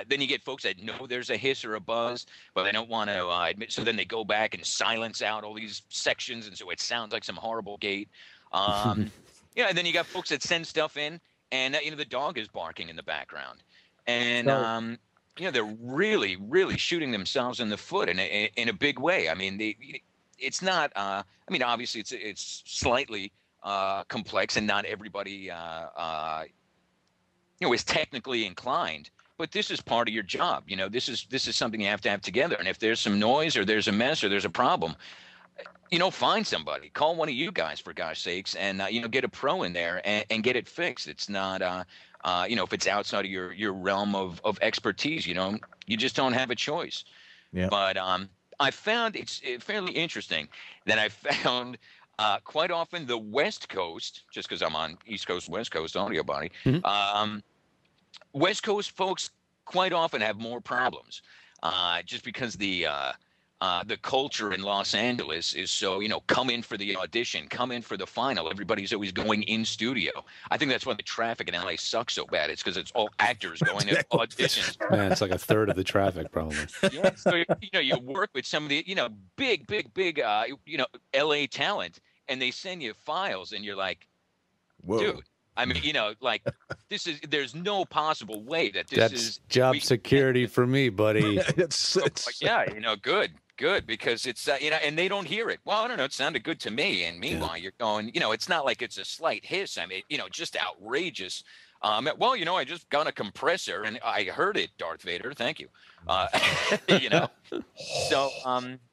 then you get folks that know there's a hiss or a buzz, but they don't want to admit, so then they go back and silence out all these sections, and so it sounds like some horrible gate. And then you got folks that send stuff in, and the dog is barking in the background, and they're really, really shooting themselves in the foot in a big way. I mean, it's not. Obviously, it's slightly complex, and not everybody is technically inclined. But this is part of your job. This is something you have to have together. And if there's some noise, or there's a mess, or there's a problem, find somebody, call one of you guys, for gosh sakes, and get a pro in there and get it fixed. It's not if it's outside of your realm of expertise, you just don't have a choice. Yeah. But I found it's fairly interesting that I found quite often the West Coast, just because I'm on East Coast, West Coast audio body, West Coast folks quite often have more problems, just because the culture in Los Angeles is so, come in for the audition, come in for the final. Everybody's always going in studio. I think that's why the traffic in LA sucks so bad. It's because it's all actors going to auditions. Man, it's like a third of the traffic, probably. Yeah, so you work with some of the big LA talent, and they send you files, and you're like, whoa. Dude. I mean, there's no possible way that this is job security for me, buddy. Good, because it's, and they don't hear it. Well, I don't know. It sounded good to me. And meanwhile, you're going, it's not like it's a slight hiss. I mean, just outrageous. I just got a compressor and I heard it, Darth Vader. Thank you. So,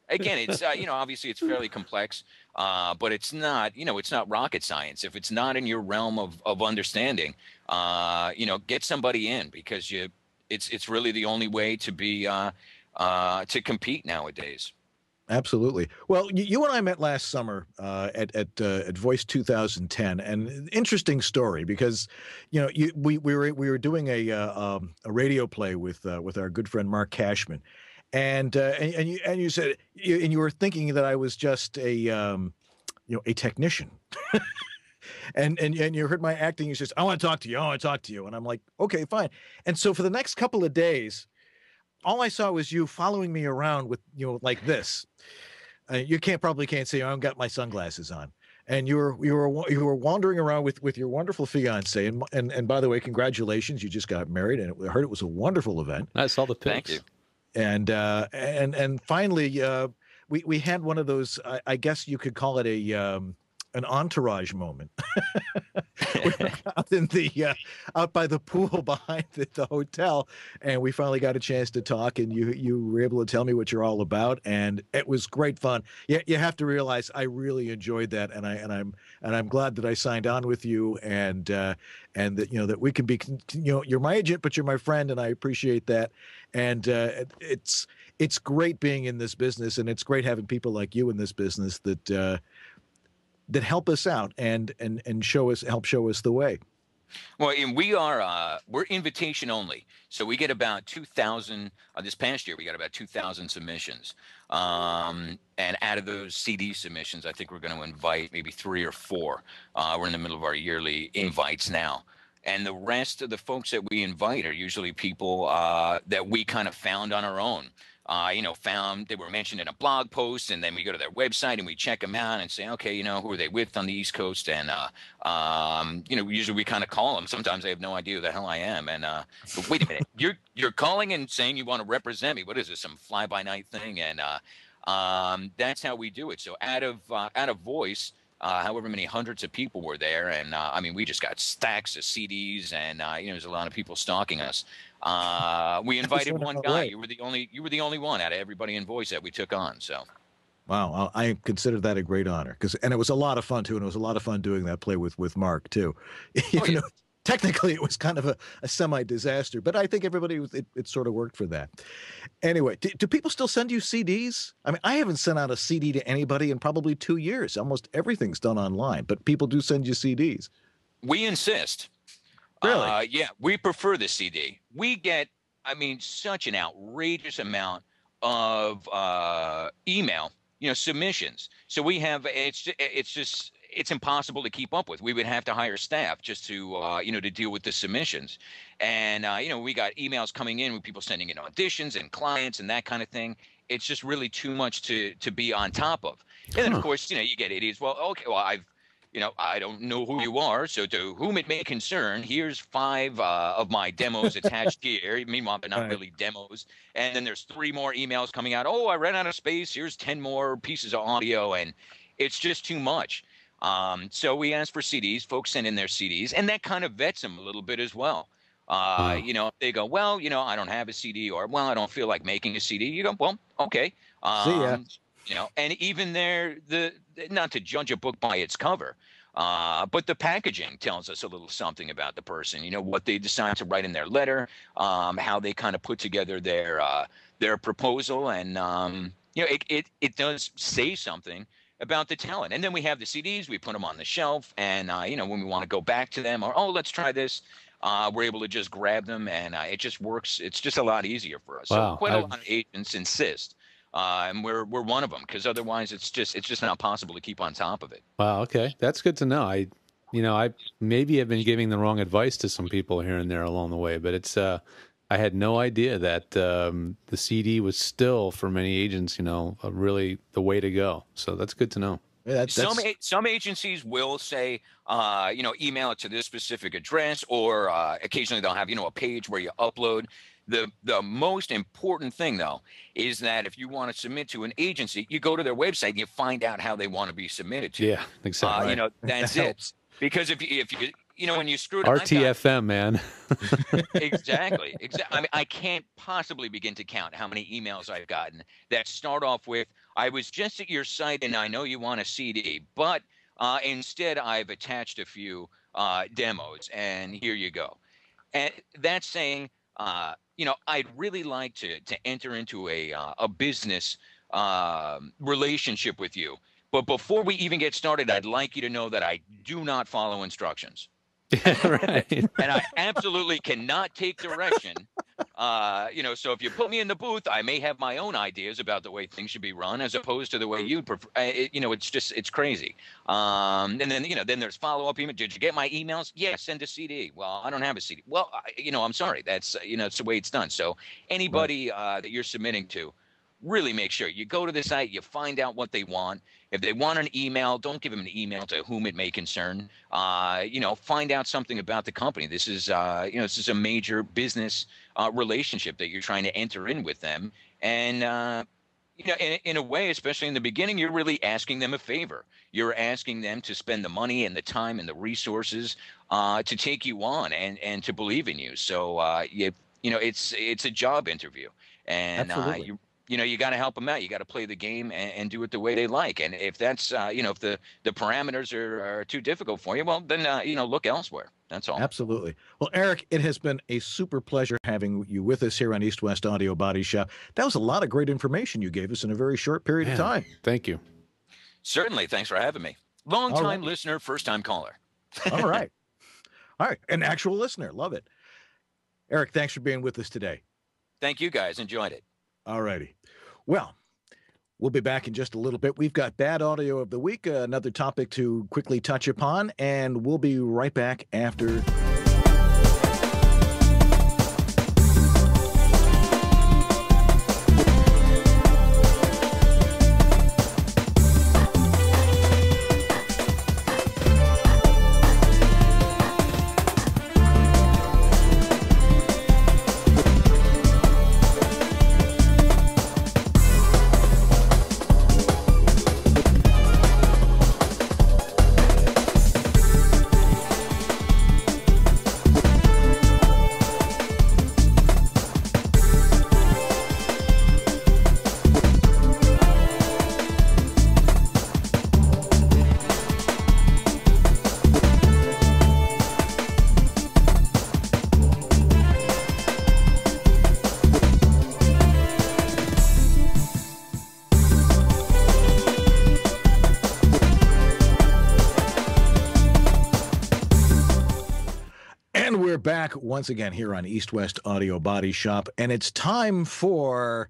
again, it's, obviously it's fairly complex, but it's not, it's not rocket science. If it's not in your realm of understanding, get somebody in, because it's really the only way to be, to compete nowadays. Absolutely. Well, you and I met last summer at Voice 2010, and interesting story, because we were doing a radio play with our good friend Mark Cashman, and you said you were thinking that I was just a technician. And you heard my acting. You says, I want to talk to you. And I'm like, okay, fine. And so for the next couple of days, all I saw was you following me around with, like this. You probably can't see. I don't got my sunglasses on. And you were wandering around with your wonderful fiance. And by the way, congratulations, you just got married, and I heard it was a wonderful event. I saw the pics. Thank you. And finally, we had one of those. I guess you could call it an entourage moment. We were out in the out by the pool behind the hotel, and we finally got a chance to talk. And you were able to tell me what you're all about, and it was great fun. You have to realize I really enjoyed that, and I'm glad that I signed on with you, and that that we can be you're my agent, but you're my friend, and I appreciate that. And it's great being in this business, and it's great having people like you in this business that help us out and help show us the way. Well, and we're invitation only, so we get about 2,000. This past year, we got about 2,000 submissions, and out of those CD submissions, I think we're going to invite maybe 3 or 4. We're in the middle of our yearly invites now. And the rest of the folks that we invite are usually people that we kind of found on our own. Found they were mentioned in a blog post, and then we go to their website and we check them out and say, okay, who are they with on the East Coast? And, usually we kind of call them. Sometimes they have no idea who the hell I am. And, but wait a minute, you're calling and saying you want to represent me. What is this, some fly-by-night thing? And that's how we do it. So out of Voice, however many hundreds of people were there, and we just got stacks of CDs, and there's a lot of people stalking us. We invited one guy. You were the only one out of everybody in Voice that we took on. So, wow, I consider that a great honor, and it was a lot of fun too, and it was a lot of fun doing that play with Mark too. Even though technically it was kind of a semi-disaster, but I think everybody it sort of worked for that. Anyway, do people still send you CDs? I haven't sent out a CD to anybody in probably 2 years. Almost everything's done online, but people do send you CDs. We insist. Really? Yeah, we prefer the CD. We get, such an outrageous amount of email, submissions. So we have, it's impossible to keep up with. We would have to hire staff just to, to deal with the submissions. And, we got emails coming in with people sending in auditions and clients and that kind of thing. It's just really too much to be on top of. And then, of course, you get idiots. Well, okay, well, I don't know who you are, so to whom it may concern, here's 5 of my demos attached here. Meanwhile, they're not really demos. And then there's 3 more emails coming out. Oh, I ran out of space. Here's 10 more pieces of audio, and it's just too much. So we ask for CDs. Folks send in their CDs, and that kind of vets them a little bit as well. They go, well, I don't have a CD, or, well, I don't feel like making a CD. You go, well, okay. See ya. And even there, not to judge a book by its cover, but the packaging tells us a little something about the person. What they decide to write in their letter, how they kind of put together their proposal, and it does say something about the talent. And then we have the CDs, we put them on the shelf, and when we want to go back to them, or let's try this, we're able to just grab them, and it just works. It's just a lot easier for us. Wow. So quite a lot of agents insist. And we're one of them, because otherwise it's just not possible to keep on top of it. Wow. Okay. That's good to know. I maybe have been giving the wrong advice to some people here and there along the way, but it's, I had no idea that, the CD was still for many agents, really the way to go. So that's good to know. Yeah, some agencies will say, email it to this specific address, or occasionally they'll have, a page where you upload. The most important thing, though, is that if you want to submit to an agency, you go to their website and you find out how they want to be submitted to. Yeah, exactly. That's it. Because if you when you screw it, RTFM, man. Exactly. I can't possibly begin to count how many emails I've gotten that start off with, I was just at your site and I know you want a CD, but instead I've attached a few demos, and here you go. And that's saying, I'd really like to enter into a business relationship with you. But before we even get started, I'd like you to know that I do not follow instructions. Right. And I absolutely cannot take direction. So if you put me in the booth, I may have my own ideas about the way things should be run, as opposed to the way you'd prefer. It's crazy. And then there's follow-up email. Did you get my emails? Yes, send a CD. Well, I don't have a CD. Well, I'm sorry. That's, it's the way it's done. So anybody that you're submitting to, really make sure you go to the site, you find out what they want. If they want an email, don't give them an email to whom it may concern. Find out something about the company. This is, this is a major business relationship that you're trying to enter in with them. And, you know, in a way, especially in the beginning, you're really asking them a favor. You're asking them to spend the money and the time and the resources to take you on and to believe in you. So you know, it's a job interview, and Absolutely. you know, you got to help them out. You got to play the game and do it the way they like. And if that's you know, if the parameters are too difficult for you, well, then you know, look elsewhere. That's all. Absolutely. Well, Eric, it has been a super pleasure having you with us here on East West Audio Body Shop. That was a lot of great information you gave us in a very short period of time. Thank you. Certainly. Thanks for having me. Long time listener, first time caller. All right. All right. An actual listener. Love it. Eric, thanks for being with us today. Thank you, guys. Enjoyed it. All righty. Well, we'll be back in just a little bit. We've got bad audio of the week, another topic to quickly touch upon, and we'll be right back after. Back once again here on East West Audio Body Shop, and it's time for.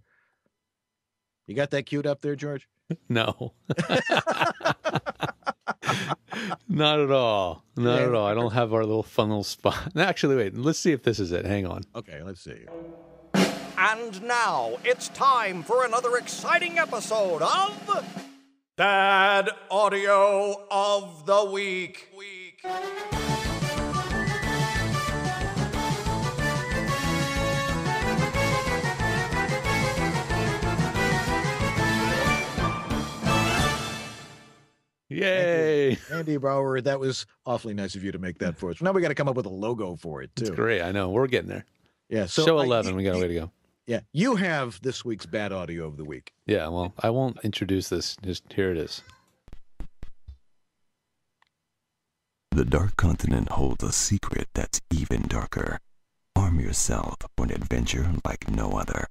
You got that queued up there, George? No. Not at all. Not at all. I don't have our little fun little spot. Actually, wait. Let's see if this is it. Hang on. Okay, let's see. And now it's time for another exciting episode of Bad Audio of the Week. Yay! Andy Brower, that was awfully nice of you to make that for us. Now we got to come up with a logo for it too. It's great. I know. We're getting there. Yeah. So Show 11. We got a way to go. Yeah. You have this week's bad audio of the week. Yeah. Well, I won't introduce this. Just here it is. The Dark Continent holds a secret that's even darker. Arm yourself for an adventure like no other.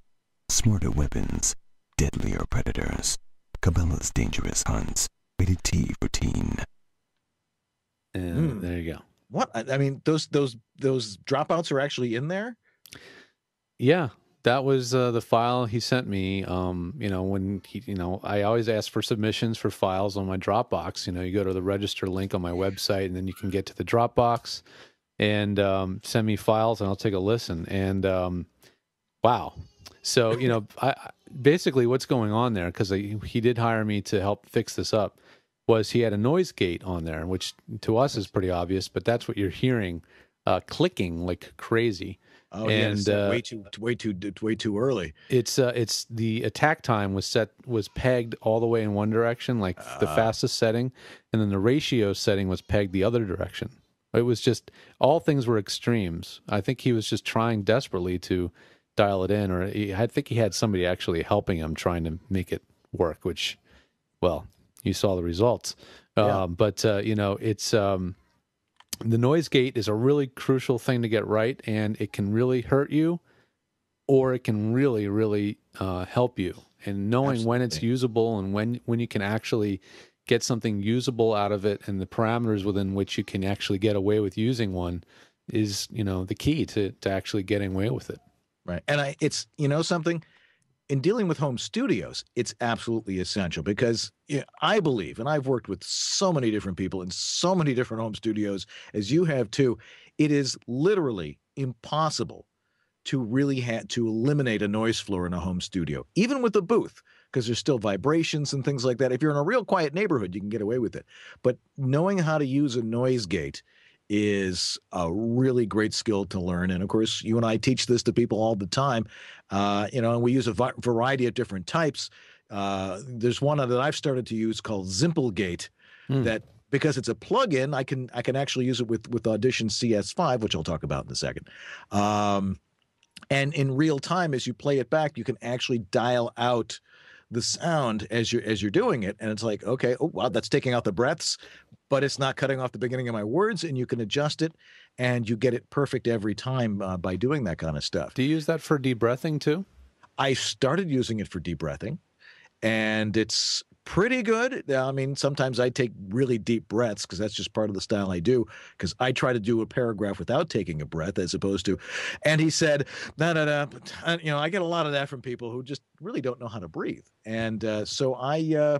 Smarter weapons, deadlier predators, Cabela's dangerous hunts. Rated T for teen. And there you go. What? I mean, those dropouts are actually in there? Yeah, that was the file he sent me. You know, when he, you know, I always ask for submissions for files on my Dropbox. You know, you go to the register link on my website, and then you can get to the Dropbox and send me files, and I'll take a listen. And wow. So, you know, basically what's going on there, because he did hire me to help fix this up, was he had a noise gate on there, which to us is pretty obvious, but that's what you're hearing, clicking like crazy. Oh, and yeah, way too early. It's the attack time was pegged all the way in one direction, like the fastest setting, and then the ratio setting was pegged the other direction. It was just, all things were extremes. I think he was just trying desperately to dial it in, or I think he had somebody actually helping him trying to make it work, which, well, you saw the results. Yeah. But you know, it's the noise gate is a really crucial thing to get right, and it can really hurt you, or it can really, really help you. And knowing when it's usable and when you can actually get something usable out of it, and the parameters within which you can actually get away with using one, is, you know, the key to actually getting away with it. Right. And it's, you know, something, in dealing with home studios, it's absolutely essential because, you know, I believe, and I've worked with so many different people in so many different home studios, as you have too, it is literally impossible to really to eliminate a noise floor in a home studio, even with a booth, because there's still vibrations and things like that. If you're in a real quiet neighborhood, you can get away with it. But knowing how to use a noise gate is a really great skill to learn. And of course, you and I teach this to people all the time, you know, and we use a variety of different types. There's one that I've started to use called Zimplegate that, because it's a plugin, I can actually use it with Audition CS5, which I'll talk about in a second. And in real time, as you play it back, you can actually dial out the sound as you're doing it, and it's like, okay, oh wow, that's taking out the breaths, but it's not cutting off the beginning of my words, and you can adjust it, and you get it perfect every time by doing that kind of stuff. Do you use that for deep breathing too? I started using it for deep breathing, and it's pretty good. I mean, sometimes I take really deep breaths because that's just part of the style I do, because I try to do a paragraph without taking a breath as opposed to, and he said, I get a lot of that from people who just really don't know how to breathe. And so I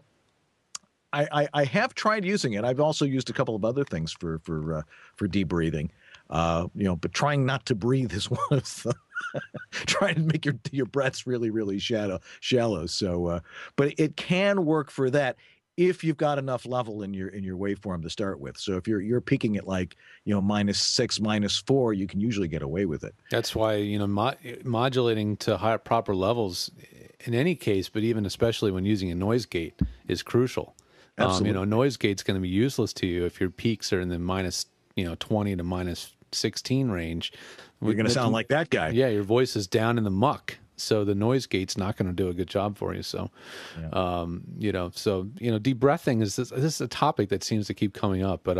have tried using it. I've also used a couple of other things for deep breathing, but trying not to breathe is one of them. Trying to make your breaths really, really shallow. So, but it can work for that if you've got enough level in your waveform to start with. So if you're peaking at like -6, -4, you can usually get away with it. That's why modulating to higher proper levels in any case, but even especially when using a noise gate, is crucial. Absolutely. Noise gate's going to be useless to you if your peaks are in the -20 to -16 range. You're going to sound like that guy. Yeah, your voice is down in the muck, so the noise gate's not going to do a good job for you. So, deep breathing is this is a topic that seems to keep coming up. But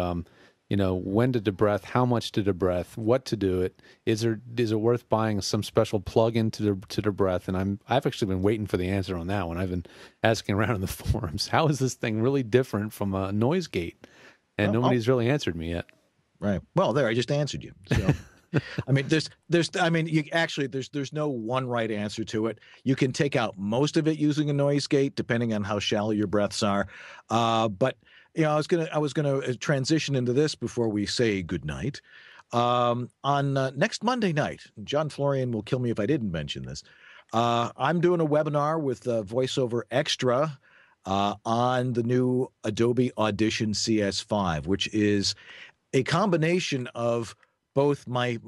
when to debreath, how much to debreath, what to do it. Is it worth buying some special plug-in to debreath? And I've actually been waiting for the answer on that one. I've been asking around in the forums, how is this thing really different from a noise gate? And nobody's really answered me yet. Right. Well, there, I just answered you. So, I mean, there's no one right answer to it. You can take out most of it using a noise gate, depending on how shallow your breaths are. But I was gonna transition into this before we say goodnight. On next Monday night, John Florian will kill me if I didn't mention this. I'm doing a webinar with Voiceover Extra on the new Adobe Audition CS5, which is a combination of both my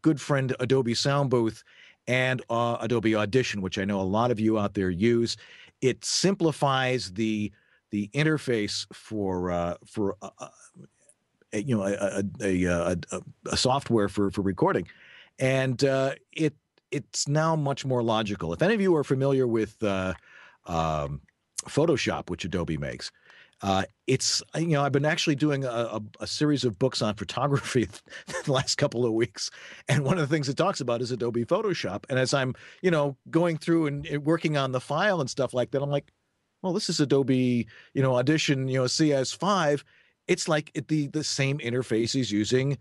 good friend Adobe Sound Booth and Adobe Audition, which I know a lot of you out there use. It simplifies the interface for a software for recording, and it's now much more logical. If any of you are familiar with Photoshop, which Adobe makes, I've been actually doing a series of books on photography the last couple of weeks, and one of the things it talks about is Adobe Photoshop. And as I'm going through and working on the file and stuff like that, I'm like, well, this is Adobe Audition CS5. It's like the same interface is using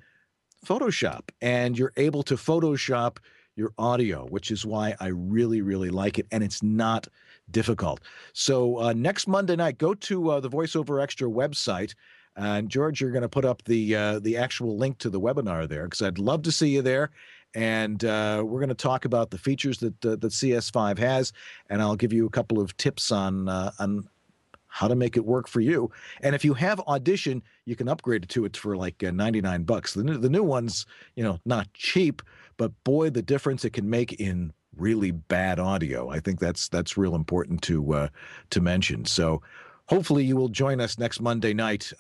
Photoshop, and you're able to Photoshop your audio, which is why I really, really like it, and it's not difficult. So next Monday night, go to the Voiceover Extra website, and George, you're going to put up the actual link to the webinar there, because I'd love to see you there. And we're going to talk about the features that CS5 has, and I'll give you a couple of tips on how to make it work for you. And if you have Audition, you can upgrade to it for like $99. The new one's not cheap, but boy, the difference it can make in really bad audio. I think that's real important to mention. So hopefully you will join us next Monday night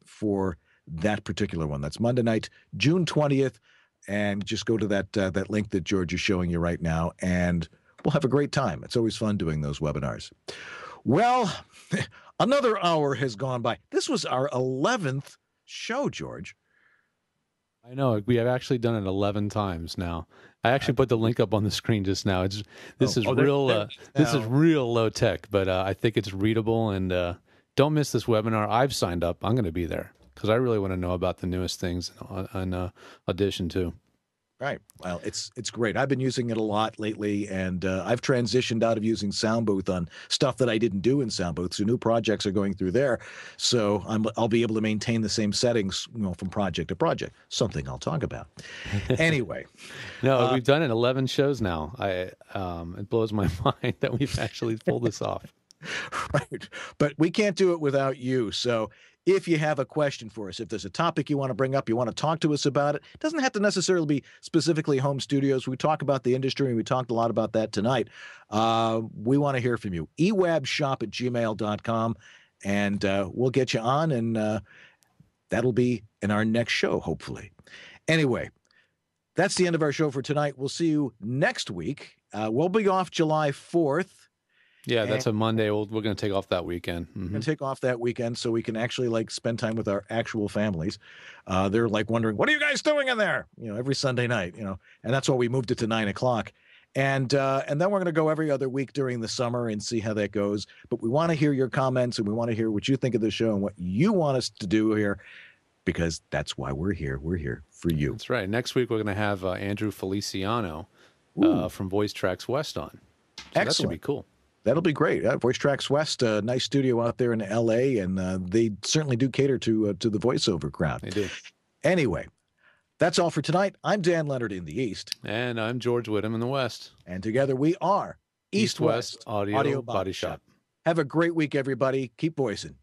for that particular one. That's Monday night, June 20th. And just go to that link that George is showing you right now, and we'll have a great time. It's always fun doing those webinars. Well, another hour has gone by. This was our 11th show, George. I know. We have actually done it 11 times now. I actually put the link up on the screen just now. This is real low tech, but I think it's readable. And don't miss this webinar. I've signed up. I'm going to be there, because I really want to know about the newest things on Audition too. Right. Well, it's great. I've been using it a lot lately, and I've transitioned out of using Sound Booth on stuff that I didn't do in Sound Booth. So new projects are going through there. So I'll be able to maintain the same settings, from project to project. Something I'll talk about. Anyway. No, we've done it 11 shows now. It blows my mind that we've actually pulled this off. Right. But we can't do it without you. So if you have a question for us, if there's a topic you want to bring up, you want to talk to us about it. It doesn't have to necessarily be specifically home studios. We talk about the industry, and we talked a lot about that tonight. We want to hear from you. EWABShop@gmail.com, and we'll get you on, and that'll be in our next show, hopefully. Anyway, that's the end of our show for tonight. We'll see you next week. We'll be off July 4th. Yeah, that's a Monday. We're going to take off that weekend. We're going to take off that weekend so we can actually like spend time with our actual families. They're like wondering, what are you guys doing in there? Every Sunday night, and that's why we moved it to 9 o'clock. And then we're going to go every other week during the summer and see how that goes. But we want to hear your comments, and we want to hear what you think of the show and what you want us to do here, because that's why we're here. We're here for you. That's right. Next week, we're going to have Andrew Feliciano from Voice Tracks West on. So that should be cool. That'll be great. Voice Tracks West, a nice studio out there in L.A., and they certainly do cater to the voiceover crowd. They do. Anyway, that's all for tonight. I'm Dan Leonard in the East. And I'm George Whittam in the West. And together we are East-West Audio Body Shop. Have a great week, everybody. Keep voicing.